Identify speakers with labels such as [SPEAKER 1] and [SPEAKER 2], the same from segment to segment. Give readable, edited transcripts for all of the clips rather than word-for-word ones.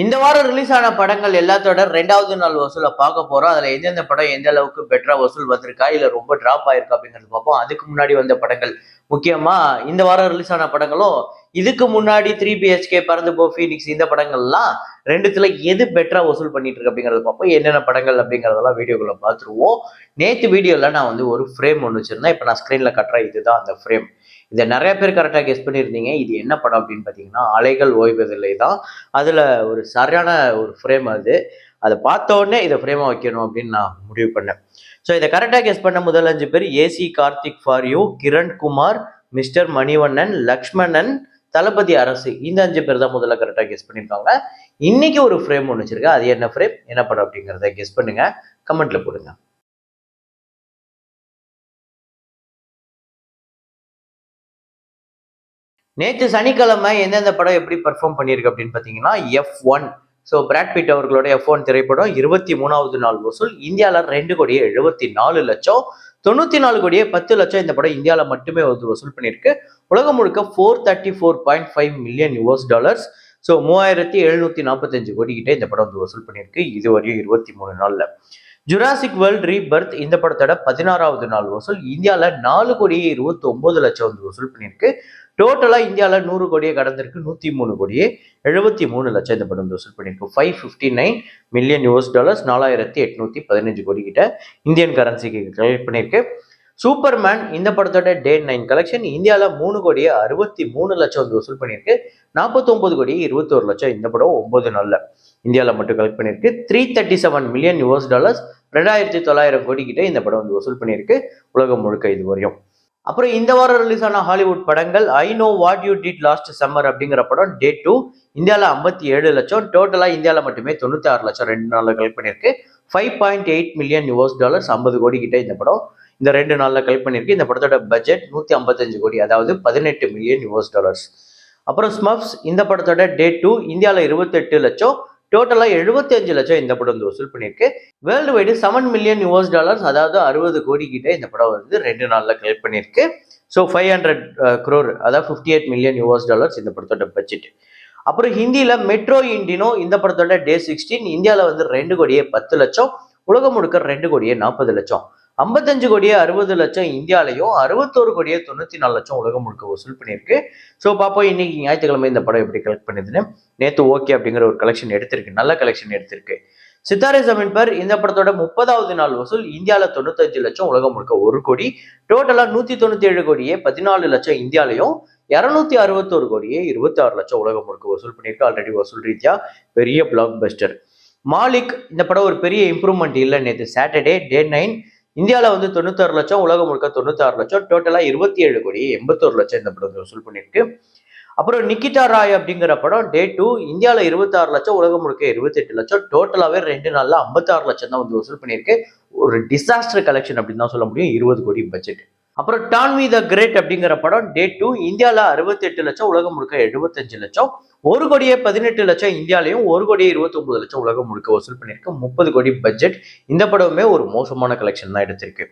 [SPEAKER 1] இந்த வாரம் ரிலீஸ் ஆன படங்கள் எல்லாத்தோட 2வது நாள் வசூல பார்க்க போறோம். அதுல எந்தெந்த படம் எந்த அளவுக்கு பெட்டரா வசூல் வந்திருக்கா, இல்ல ரொம்ப டிராப் ஆயிருக்கா அப்படிங்கிறது பார்ப்போம். அதுக்கு முன்னாடி வந்த படங்கள், முக்கியமா இந்த வாரம் ரிலீஸ் ஆன படங்களும், இதுக்கு முன்னாடி 3 பிஹெச்கே, பறந்து போ, ஃபீனிக்ஸ் இந்த படங்கள்லாம் 2த்துல எது பெட்டரா வசூல் பண்ணிட்டு இருக்கு அப்படிங்கறத பார்ப்போம். என்னென்ன படங்கள் அப்படிங்கறதெல்லாம் வீடியோக்குள்ள பார்த்துருவோம். நேத்து வீடியோல நான் வந்து ஒரு ஃப்ரேம் ஒன்று வச்சிருந்தேன். இப்ப நான் ஸ்கிரீன்ல கட்டுறேன். இதுதான் அந்த ஃப்ரேம். இதை நிறைய பேர் கரெக்டாக கெஸ் பண்ணியிருந்தீங்க. இது என்ன படம் அப்படின்னு பார்த்தீங்கன்னா, அலைகள் ஓய்வதில்லை தான். அதில் ஒரு சரியான ஒரு ஃப்ரேம் அது. அதை பார்த்த உடனே இதை ஃப்ரேமாக வைக்கணும் அப்படின்னு நான் முடிவு பண்ணேன். ஸோ இதை கரெக்டாக கெஸ் பண்ண முதல் 5 பேர் AC Karthik for you, Kiran Kumar, mister Manivannan, Lakshmanan, Thalapathy Arasu. இந்த 5 பேர் தான் முதல்ல கரெக்டாக கெஸ் பண்ணியிருக்காங்க. இன்னைக்கு ஒரு ஃப்ரேம் ஒன்று வச்சிருக்கேன். அது என்ன ஃப்ரேம், என்ன படம் அப்படிங்கிறத கெஸ் பண்ணுங்க, கமெண்ட்ல போடுங்க. நேற்று சனிக்கிழமை எந்தெந்த படம் எப்படி பெர்ஃபார்ம் பண்ணியிருக்கு அப்படின்னு பார்த்தீங்கன்னா, F1. ஸோ பிராட் பிட் அவர்களோட F1 திரைப்படம் 23வது நாள் வசூல் இந்தியாவில் 2,74,00,000, 94,10,00,000 இந்த படம் இந்தியாவில் மட்டுமே வசூல் பண்ணியிருக்கு. உலகம் முழுக்க $434.5 மில்லியன். ஸோ 3,745 கோடி கிட்ட இந்த படம் வசூல் பண்ணியிருக்கு இதுவரையும் 23 நாள்ல. ஜுராசிக் வேர்ல்ட் ரீபர்த் இந்த படத்தோட 16வது நாள் வசூல் இந்தியாவில் 4,29,00,000 வசூல் பண்ணியிருக்கு. டோட்டலா இந்தியாவில் 100 கோடியை கடந்திருக்கு. 103,73,00,000 இந்த படம் வசூல் பண்ணியிருக்கு. $559 மில்லியன், 4,815 கோடி கிட்ட இந்தியன் கரன்சிக்கு கலெக்ட் பண்ணியிருக்கு. சூப்பர்மேன் இந்த படத்தோட டே 9 கலெக்ஷன் இந்தியாவில் 3,63,00,000 வசூல் பண்ணியிருக்கு. 49,21,00,000 இந்த படம் 9 நாள்ல இந்தியாவில் மட்டும் கலெக்ட் பண்ணியிருக்கு. $337 மில்லியன், 2,900 கோடி கிட்ட இந்த படம் வசூல் பண்ணியிருக்கு உலகம் முழுக்க இது வரையும். அப்புறம் இந்த வாரம் ரிலீஸ் ஆன ஹாலிவுட் படங்கள், I know what you did last summer அப்படிங்கிற படம் டே 2 இந்தியாவில் 57 லட்சம், டோட்டலா இந்தியாவில் மட்டுமே 96 லட்சம் 2 நாள்ல கலெக்ட் பண்ணியிருக்கு. $5.8 மில்லியன், 50 கோடி கிட்ட இந்த படம் இந்த 2 நாள்ல கலெக்ட் பண்ணியிருக்கு. இந்த படத்தோட பட்ஜெட் 155 கோடி, அதாவது $18 மில்லியன். அப்புறம் ஸ்மப்ஸ் இந்த படத்தோட டே 2 இந்தியாவில் 28 லட்சம், டோட்டலா 75 லட்சம் இந்த படம் வசூல் பண்ணியிருக்கு. வேர்ல்டு வைடு $7 மில்லியன், அதாவது 60 கோடி கிட்ட இந்த படம் 2 நாள்ல கலெக்ட் பண்ணியிருக்கு. ஸோ 500 crore, அதாவது $58 மில்லியன் இந்த படத்தோட பட்ஜெட். அப்புறம் ஹிந்தியில மெட்ரோ இண்டினோ இந்த படத்தோட டே 16 இந்தியாவில் 2,10,00,000, உலகம் முழுக்க 2,40,00,000. 55,60,00,000 இந்தியாலையும், 61,94,00,000 உலகம் முழுக்க வசூல் பண்ணியிருக்கு. ஸோ பார்ப்போம் இன்னைக்கு ஞாயிற்றுக்கிழமை இந்த படம் எப்படி கலெக்ட் பண்ணுதுன்னு. நேற்று ஓகே அப்படிங்கிற ஒரு கலெக்ஷன் எடுத்திருக்கு, நல்ல கலெக்ஷன் எடுத்திருக்கு. சித்தாரே ஜமீன் பர் இந்த படத்தோட 30வது நாள் வசூல் இந்தியாவில் 95 லட்சம், உலகம் முழுக்க 1 கோடி. டோட்டலா 197 கோடியே 14 லட்சம் இந்தியாலையும், 261 கோடியே 26 லட்சம் உலகம் முழுக்க வசூல் பண்ணியிருக்கு. ஆல்ரெடி வசூல் ரீதியா பெரிய பிளாக் பஸ்டர். மாலிக் இந்த படம் ஒரு பெரிய இம்ப்ரூவ்மெண்ட் இல்லை. நேற்று சாட்டர்டே டே 9 இந்தியாவில் 96 லட்சம், உலகம் முழுக்க 96 லட்சம், டோட்டலா 27 கோடி 81 லட்சம் இந்த படம் வசூல் பண்ணியிருக்கு. அப்புறம் நிக்கிதா ராய் அப்படிங்கிற படம் டே 2 இந்தியாவில் 26 லட்சம், உலகம் முழுக்க 28 லட்சம், டோட்டலாவே 2 நாள்ல 56 லட்சம் தான் வசூல் பண்ணியிருக்கு. ஒரு டிசாஸ்டர் கலெக்ஷன் அப்படின்னு தான் சொல்ல முடியும், 20 கோடி பட்ஜெட். அப்புறம் டான்வி த கிரேட் அப்படிங்கிற படம் டே 2 இந்தியாவில் 68 லட்சம், உலகம் முழுக்க 75 லட்சம், 1 கோடியே 18 லட்சம் இந்தியாலையும், 1 கோடியே 29 லட்சம் உலகம் முழுக்க வசூல் பண்ணியிருக்கு. 30 கோடி பட்ஜெட். இந்த படமுமே ஒரு மோசமான கலெக்ஷன் தான் எடுத்திருக்கு.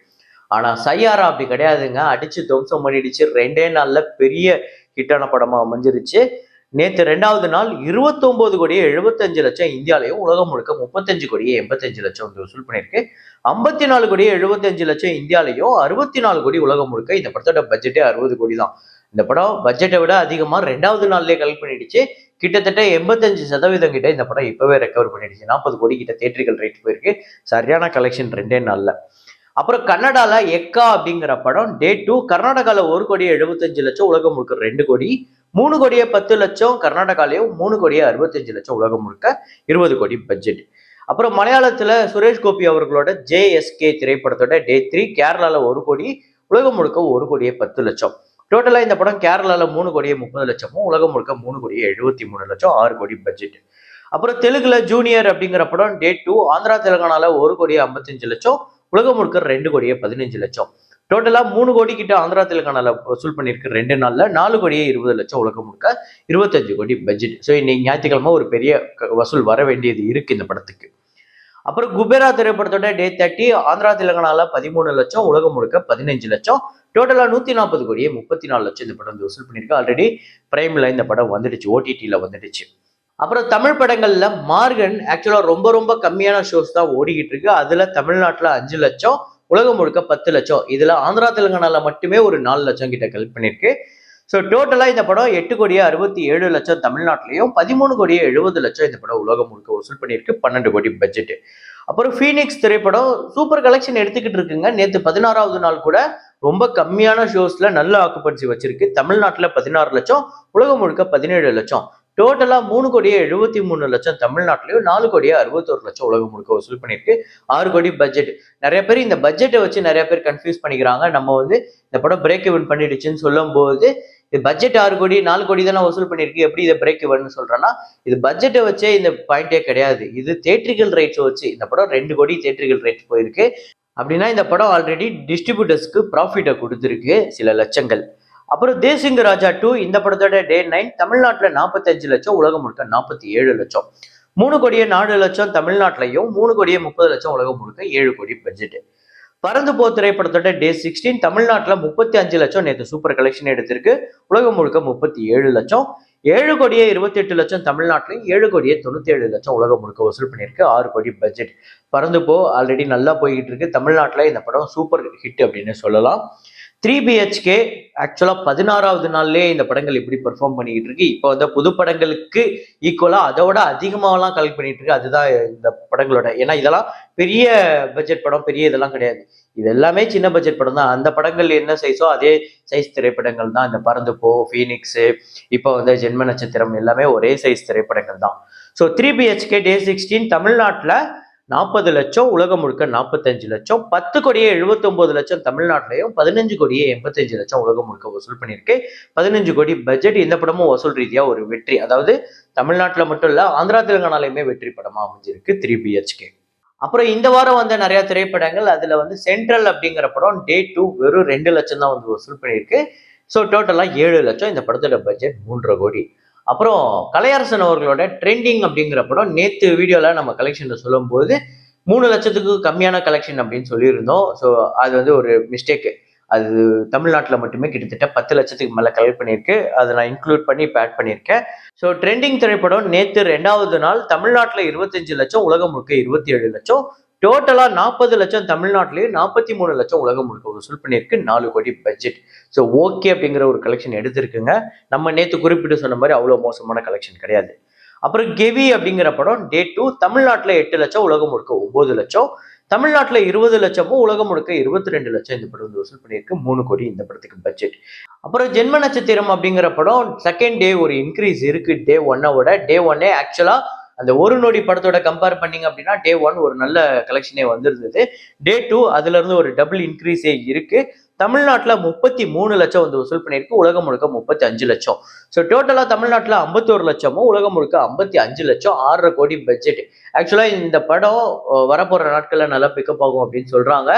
[SPEAKER 1] ஆனா சையாரா அப்படி கிடையாதுங்க, அடிச்சு துவம்சம் பண்ணிடுச்சு. 2 நாள்ல பெரிய ஹிட்டான படமா அமைஞ்சிருச்சு. நேற்று 2வது நாள் 29 கோடியே 75 லட்சம் இந்தியாலையும், உலகம் முழுக்க 35 கோடியே 85 லட்சம் வசூல் பண்ணியிருக்கு. 54 கோடியே 75 லட்சம் இந்தியாலையும், 64 கோடி உலகம் முழுக்க. இந்த படத்தோட பட்ஜெட்டே 60 கோடி தான். இந்த படம் பட்ஜெட்டை விட அதிகமா 2வது நாள்லயே கலெக்ட் பண்ணிடுச்சு. கிட்டத்தட்ட 85% கிட்ட இந்த படம் இப்பவே ரெக்கவர் பண்ணிடுச்சு. 40 கோடி கிட்ட தியேட்டரிக்கல் ரேட் போயிருக்கு. சரியான கலெக்ஷன் 2 நாள்ல. அப்புறம் கன்னடால எக்கா அப்படிங்கிற படம் டே 2 கர்நாடகால 1 கோடியே 75 லட்சம், உலகம் முழுக்க 2 கோடி. 3 கோடியே 10 லட்சம் கர்நாடகாலையும், 3 கோடியே 65 லட்சம் உலகம் முழுக்க, 20 கோடி பட்ஜெட். அப்புறம் மலையாளத்துல சுரேஷ் கோபி அவர்களோட JSK திரைப்படத்தோட டே 3 கேரளால 1 கோடி, உலகம் முழுக்க 1 கோடியே 10 லட்சம். டோட்டலா இந்த படம் கேரளால 3 கோடியே 30 லட்சமும், உலகம் முழுக்க 3 கோடியே 73 லட்சம், 6 கோடி பட்ஜெட். அப்புறம் தெலுங்குல ஜூனியர் அப்படிங்கிற படம் டே 2 ஆந்திரா தெலுங்கானால 1 கோடியே 55 லட்சம், உலகம் முழுக்க 2 கோடியே 15 லட்சம். டோட்டலா 3 கோடி கிட்ட ஆந்திரா தெலுங்கானால வசூல் பண்ணியிருக்கு 2 நாள்ல. 4 கோடியே 20 லட்சம், உலகம் முழுக்க 25 கோடி பட்ஜெட். ஸோ இன்னைக்கு ஞாயிற்றுக்கிழமை ஒரு பெரிய வசூல் வர வேண்டியது இருக்கு இந்த படத்துக்கு. அப்புறம் குபேரா திரைப்படத்தோட டே 30 ஆந்திரா தெலுங்கானால 13 லட்சம், உலகம் முழுக்க 15 லட்சம், டோட்டலா 140 கோடியே 34 லட்சம் இந்த படம் வசூல் பண்ணியிருக்கு. ஆல்ரெடி பிரைம்ல இந்த படம் வந்துடுச்சு, OTTல வந்துடுச்சு. அப்புறம் தமிழ் படங்கள்ல மார்கன் ஆக்சுவலா ரொம்ப ரொம்ப கம்மியான ஷோஸ் தான் ஓடிக்கிட்டு இருக்கு. அதுல தமிழ்நாட்டுல 5 லட்சம், உலகம் முழுக்க 10 லட்சம். இதுல ஆந்திரா தெலுங்கானால மட்டுமே ஒரு 4 லட்சம் கிட்ட கலெக்ட் பண்ணிருக்கு. ஸோ டோட்டலா இந்த படம் 8 கோடியே 67 லட்சம் தமிழ்நாட்டிலையும், 13 கோடியே 70 லட்சம் இந்த படம் உலகம் முழுக்க வசூல் பண்ணியிருக்கு. 12 கோடி பட்ஜெட். அப்புறம் ஃபீனிக்ஸ் திரைப்படம் சூப்பர் கலெக்ஷன் எடுத்துக்கிட்டு இருக்குங்க. நேத்து 16வது நாள் கூட ரொம்ப கம்மியான ஷோஸ்ல நல்ல ஆக்குபன்சி வச்சிருக்கு. தமிழ்நாட்டுல 16 லட்சம், உலகம் முழுக்க 17 லட்சம். டோட்டலா 3 கோடியே 73 லட்சம் தமிழ்நாட்டிலையும், 4 கோடியே 61 லட்சம் உலகம் முழுக்க வசூல் பண்ணியிருக்கு. 6 கோடி பட்ஜெட். நிறைய பேர் இந்த பட்ஜெட்டை வச்சு நிறைய பேர் கன்ஃபியூஸ் பண்ணிக்கிறாங்க. நம்ம இந்த படம் பிரேக் இவன் பண்ணிடுச்சுன்னு சொல்லும் போது, இது பட்ஜெட் 6 கோடி 4 கோடி தானே வசூல் பண்ணிருக்கு, எப்படி இதை பிரேக் இவன் சொல்றேன்னா, இது பட்ஜெட்டை வச்சே இந்த பாயிண்டே கிடையாது. இது தியேட்ரிக்கல் ரைட்ஸ் வச்சு இந்த படம் 2 கோடி தியேட்ரிக்கல் ரைட்ஸ் போயிருக்கு. அப்படின்னா இந்த படம் ஆல்ரெடி டிஸ்ட்ரிபியூட்டர்ஸ்க்கு ப்ராஃபிட்டை கொடுத்துருக்கு சில லட்சங்கள். அப்புறம் தேசிங்க ராஜா 2 இந்த படத்தோட டே 9 தமிழ்நாட்டில் 45 லட்சம், உலகம் முழுக்க 47 லட்சம். 3 கோடியே 4 லட்சம் தமிழ்நாட்டிலையும், 3 கோடியே 30 லட்சம் உலகம் முழுக்க 7 கோடி பட்ஜெட். பறந்து போ திரைப்படத்தோட டே 16 தமிழ்நாட்டில் 35 லட்சம் நேற்று சூப்பர் கலெக்ஷன் எடுத்திருக்கு. உலகம் முழுக்க 37 லட்சம். 7 கோடியே 28 லட்சம் தமிழ்நாட்டிலையும், 7 கோடியே 97 லட்சம் உலகம் முழுக்க வசூல் பண்ணியிருக்கு. 6 கோடி பட்ஜெட். பறந்து போ ஆல்ரெடி நல்லா போய்கிட்டு இருக்கு. தமிழ்நாட்டில் இந்த படம் சூப்பர் ஹிட் அப்படின்னு சொல்லலாம். 3 BHK ஆக்சுவலா 16வது நாள்லயே இந்த படங்கள் இப்படி பெர்ஃபார்ம் பண்ணிக்கிட்டு இருக்கு. இப்போ புது படங்களுக்கு ஈக்குவலா அதோட அதிகமாகலாம் கலெக்ட் பண்ணிட்டு இருக்கு. அதுதான் இந்த படங்களோட, ஏன்னா இதெல்லாம் பெரிய பட்ஜெட் படம், பெரிய இதெல்லாம் கிடையாது. இது எல்லாமே சின்ன பட்ஜெட் படம் தான். அந்த படங்கள் என்ன சைஸோ அதே சைஸ் திரைப்படங்கள் தான் இந்த பறந்து போ, ஃபீனிக்ஸ், இப்போ ஜென்ம நட்சத்திரம் எல்லாமே ஒரே சைஸ் திரைப்படங்கள் தான். ஸோ 3 BHK டே 16 தமிழ்நாட்டில் 40 லட்சம், உலகம் முழுக்க 45 லட்சம். 10 கோடியே 79 லட்சம் தமிழ்நாட்டிலையும், 15 கோடியே 85 லட்சம் உலகம் முழுக்க வசூல் பண்ணியிருக்கு. 15 கோடி பட்ஜெட். இந்த படமும் வசூல் ரீதியா ஒரு வெற்றி. அதாவது தமிழ்நாட்டுல மட்டும் இல்ல, ஆந்திரா தெலுங்கானாலையுமே வெற்றி படமா அமைஞ்சிருக்கு 3 BHK. அப்புறம் இந்த வாரம் வந்த நிறைய திரைப்படங்கள், அதுல சென்ட்ரல் அப்படிங்கிற படம் டே 2 வெறும் 2 லட்சம் தான் வசூல் பண்ணியிருக்கு. ஸோ டோட்டலா 7 லட்சம். இந்த படத்தோட பட்ஜெட் 3.5 கோடி. அப்புறம் கலையரசன் அவர்களோட ட்ரெண்டிங் அப்படிங்கிற படம் நேற்று வீடியோல நம்ம கலெக்ஷன்ல சொல்லும் போது 3 லட்சத்துக்கு கம்மியான கலெக்ஷன் அப்படின்னு சொல்லியிருந்தோம். ஸோ அது ஒரு மிஸ்டேக். அது தமிழ்நாட்டில் மட்டுமே கிட்டத்தட்ட 10 லட்சத்துக்கு மேலே கலெக்ட் பண்ணியிருக்கு. அதை நான் இன்க்ளூட் பண்ணி இப்போ ஆட் பண்ணியிருக்கேன். ஸோ ட்ரெண்டிங் திரைப்படம் நேற்று 2வது நாள் தமிழ்நாட்டில் 25 லட்சம், உலகம் முழுக்க 27 லட்சம். டோட்டலா 40 லட்சம் தமிழ்நாட்டிலேயும், 43 லட்சம் உலகம் முழுக்க வசூல் பண்ணியிருக்கு. 4 கோடி பட்ஜெட். ஸோ ஓகே அப்படிங்கிற ஒரு கலெக்ஷன் எடுத்திருக்குங்க. நம்ம நேற்று குறிப்பிட்டு சொன்ன மாதிரி அவ்வளோ மோசமான கலெக்ஷன் கிடையாது. அப்புறம் கெவி அப்படிங்கிற படம் டே 2 தமிழ்நாட்டில் 8 லட்சம், உலகம் முழுக்க 9 லட்சம். தமிழ்நாட்டில் 20 லட்சமும், உலகம் முழுக்க 22 லட்சம் இந்த படம் வசூல் பண்ணியிருக்கு. 3 கோடி இந்த படத்துக்கு பட்ஜெட். அப்புறம் ஜென்ம நட்சத்திரம் அப்படிங்கிற படம் செகண்ட் டே ஒரு இன்க்ரீஸ் இருக்கு டே 1-ஓட. டே 1 ஆக்சுவலா அந்த ஒரு நொடி படத்தோட கம்பேர் பண்ணீங்க அப்படின்னா டே 1 ஒரு நல்ல கலெக்ஷனே வந்திருந்தது. டே 2 அதுல இருந்து ஒரு டபுள் இன்க்ரீஸே இருக்கு. தமிழ்நாட்டில் 33 லட்சம் வசூல் பண்ணியிருக்கு. உலகம் முழுக்க 35 லட்சம். ஸோ டோட்டலா தமிழ்நாட்டில் 51 லட்சமும், உலகம் முழுக்க 55 லட்சம். 6.5 கோடி பட்ஜெட். ஆக்சுவலா இந்த படம் வரப்போற நாட்கள்ல நல்லா பிக்கப் ஆகும் அப்படின்னு சொல்றாங்க.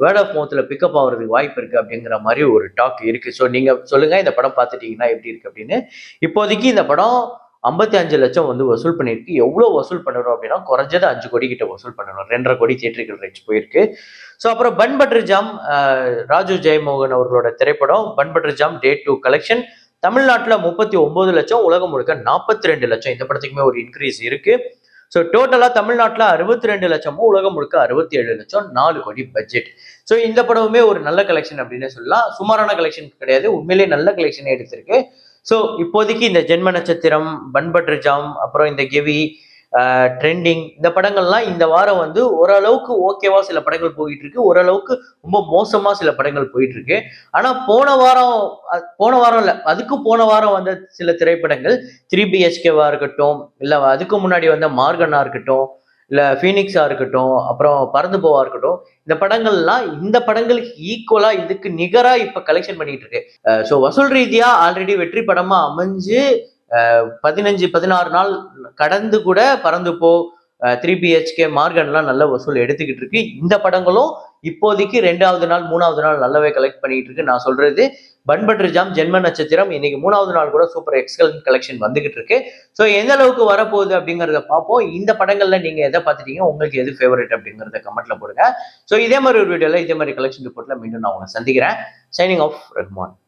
[SPEAKER 1] வேர்ட் ஆஃப் மவுத்ல பிக்கப் ஆகுறதுக்கு வாய்ப்பு இருக்கு அப்படிங்கிற மாதிரி ஒரு டாக் இருக்கு. ஸோ நீங்க சொல்லுங்க, இந்த படம் பார்த்துட்டீங்கன்னா எப்படி இருக்கு அப்படின்னு. இப்போதைக்கு இந்த படம் 55 லட்சம் வசூல் பண்ணியிருக்கு. எவ்வளவு வசூல் பண்ணணும் அப்படின்னா குறைஞ்சது 5 கோடி கிட்ட வசூல் பண்ணணும். 2.5 கோடி தியேட்டரிக்கல் ரைட்ஸ் போயிருக்கு. ஸோ அப்புறம் bun butter jam, Raju Jayamohan அவர்களோட திரைப்படம் bun butter jam day 2 collection தமிழ்நாட்டில் 39 லட்சம், உலகம் முழுக்க 42 லட்சம். இந்த படத்துக்குமே ஒரு இன்க்ரீஸ் இருக்கு. ஸோ டோட்டலா தமிழ்நாட்டில் 62 லட்சமும், உலகம் முழுக்க 67 லட்சம். 4 கோடி பட்ஜெட். ஸோ இந்த படமுமே ஒரு நல்ல கலெக்ஷன் அப்படின்னு சொல்லலாம். சுமாரான கலெக்ஷன் கிடையாது, உண்மையிலேயே நல்ல கலெக்ஷனே எடுத்திருக்கு. ஸோ இப்போதைக்கு இந்த ஜென்ம நட்சத்திரம், பன் பட்டர் ஜாம், அப்புறம் இந்த கெவி, ட்ரெண்டிங் இந்த படங்கள்லாம் இந்த வாரம் ஓரளவுக்கு ஓகேவா சில படங்கள் போயிட்டு இருக்கு, ஓரளவுக்கு ரொம்ப மோசமா சில படங்கள் போயிட்டு இருக்கு. ஆனா போன வாரம் இல்ல, அதுக்கு போன வாரம் வந்த சில திரைப்படங்கள் 3 BHKவா இருக்கட்டும், இல்ல அதுக்கு முன்னாடி வந்த மார்கனா இருக்கட்டும், இல்ல ஃபீனிக்ஸா இருக்கட்டும், அப்புறம் பறந்து போவா இருக்கட்டும், இந்த படங்கள்லாம் இந்த படங்களுக்கு ஈக்குவலா இதுக்கு நிகரா இப்ப கலெக்ஷன் பண்ணிட்டு இருக்கு. ஸோ வசூல் ரீதியா ஆல்ரெடி வெற்றி படமா அமைஞ்சு 15-16 நாள் கடந்து கூட பறந்து போ, 3 BHK, மார்கன்லாம் நல்ல வசூல் எடுத்துக்கிட்டு இருக்கு. இந்த படங்களும் இப்போதைக்கு 2வது நாள் 3வது நாள் நல்லாவே கலெக்ட் பண்ணிட்டு இருக்கு. நான் சொல்றது பன் பட்டர் ஜாம், ஜென்ம நட்சத்திரம் இன்னைக்கு 3வது நாள் கூட சூப்பர் எக்ஸலன்ட் கலெக்ஷன் வந்துகிட்டு இருக்கு. ஸோ எந்த அளவுக்கு வரப்போகுது அப்படிங்கிறத பார்ப்போம். இந்த படங்கள்ல நீங்க எதை பார்த்துட்டீங்க, உங்களுக்கு எது ஃபேவரட் அப்படிங்கிறத கமெண்ட்ல போடுங்க. ஸோ இதே மாதிரி ஒரு வீடியோல இதே மாதிரி கலெக்ஷன் ரிப்போர்ட்ல மீண்டும் நான் உங்களை சந்திக்கிறேன். Signing off, Rahman.